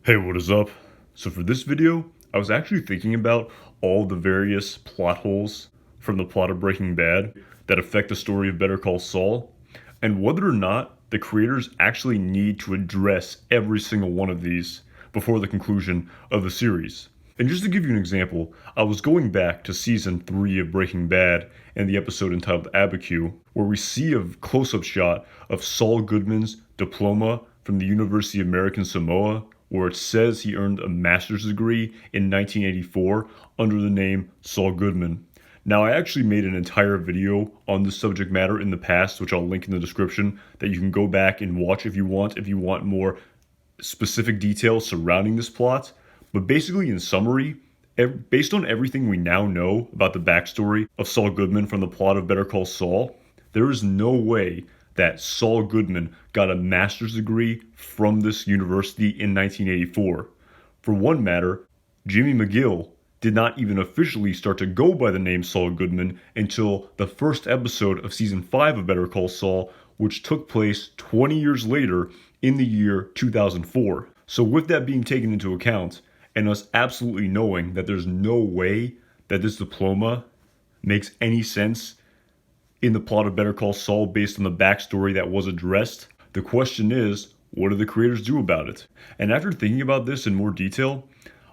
Hey, what is up? So for this video, I was actually thinking about all the various plot holes from the plot of Breaking Bad that affect the story of Better Call Saul, and whether or not the creators actually need to address every single one of these before the conclusion of the series. And just to give you an example, I was going back to season 3 of Breaking Bad and the episode entitled Abiquiu, where we see a close-up shot of Saul Goodman's diploma from the University of American Samoa, where it says he earned a master's degree in 1984 under the name Saul Goodman. Now, I actually made an entire video on this subject matter in the past, which I'll link in the description, that you can go back and watch if you want more specific details surrounding this plot. But basically, in summary, based on everything we now know about the backstory of Saul Goodman from the plot of Better Call Saul, there is no way that Saul Goodman got a master's degree from this university in 1984. For one matter, Jimmy McGill did not even officially start to go by the name Saul Goodman until the first episode of season 5 of Better Call Saul, which took place 20 years later in the year 2004. So with that being taken into account, and us absolutely knowing that there's no way that this diploma makes any sense in the plot of Better Call Saul based on the backstory that was addressed, the question is, what do the creators do about it? And after thinking about this in more detail,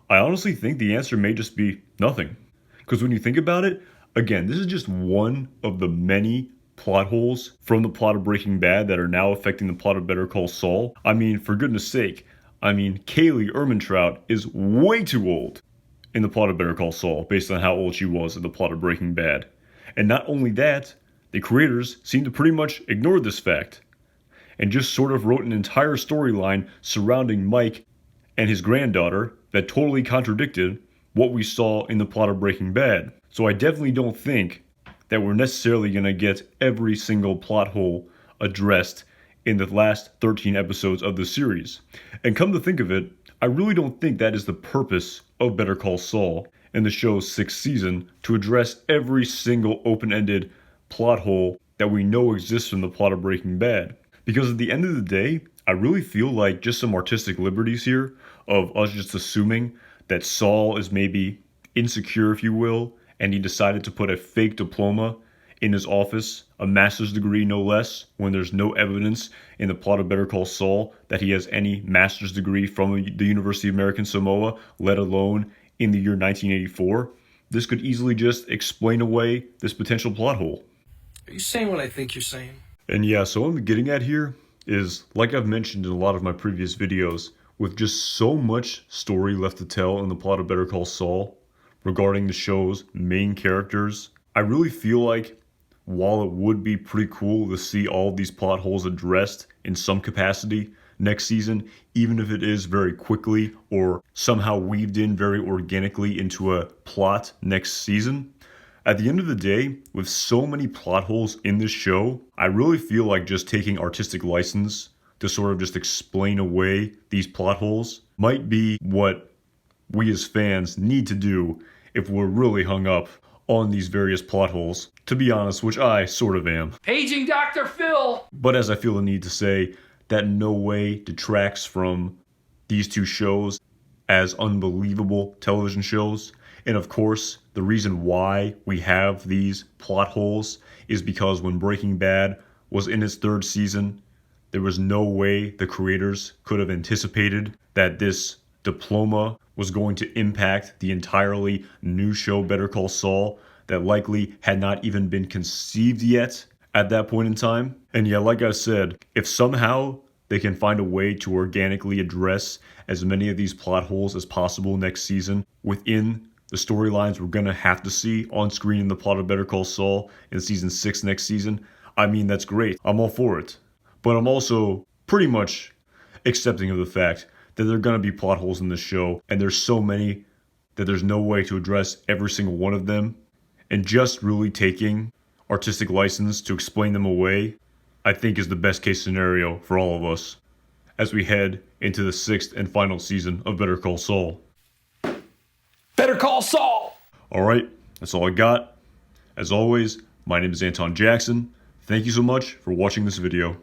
I honestly think the answer may just be nothing. Because when you think about it, again, this is just one of the many plot holes from the plot of Breaking Bad that are now affecting the plot of Better Call Saul. I mean, for goodness sake, Kaylee Ehrmantraut is way too old in the plot of Better Call Saul based on how old she was in the plot of Breaking Bad. And not only that, the creators seem to pretty much ignore this fact and just sort of wrote an entire storyline surrounding Mike and his granddaughter that totally contradicted what we saw in the plot of Breaking Bad. So I definitely don't think that we're necessarily going to get every single plot hole addressed in the last 13 episodes of the series. And come to think of it, I really don't think that is the purpose of Better Call Saul and the show's 6th season, to address every single open-ended plot hole that we know exists from the plot of Breaking Bad. Because at the end of the day, I really feel like just some artistic liberties here of us just assuming that Saul is maybe insecure, if you will, and he decided to put a fake diploma in his office, a master's degree no less, when there's no evidence in the plot of Better Call Saul that he has any master's degree from the University of American Samoa, let alone in the year 1984. This could easily just explain away this potential plot hole. Are you saying what I think you're saying? And yeah, so what I'm getting at here is, like I've mentioned in a lot of my previous videos, with just so much story left to tell in the plot of Better Call Saul regarding the show's main characters, I really feel like while it would be pretty cool to see all of these plot holes addressed in some capacity next season, even if it is very quickly or somehow weaved in very organically into a plot next season, at the end of the day, with so many plot holes in this show, I really feel like just taking artistic license to sort of just explain away these plot holes might be what we as fans need to do if we're really hung up on these various plot holes, to be honest, which I sort of am. Paging Dr. Phil! But as I feel the need to say, that in no way detracts from these two shows as unbelievable television shows. And of course, the reason why we have these plot holes is because when Breaking Bad was in its 3rd season, there was no way the creators could have anticipated that this diploma was going to impact the entirely new show Better Call Saul that likely had not even been conceived yet at that point in time. And yeah, like I said, if somehow they can find a way to organically address as many of these plot holes as possible next season within the storylines we're going to have to see on screen in the plot of Better Call Saul in season 6 next season, that's great. I'm all for it. But I'm also pretty much accepting of the fact that there are going to be plot holes in this show, and there's so many that there's no way to address every single one of them. And just really taking artistic license to explain them away, I think is the best case scenario for all of us as we head into the 6th and final season of Better Call Saul. Better Call Saul! Alright, that's all I got. As always, my name is Anton Jackson. Thank you so much for watching this video.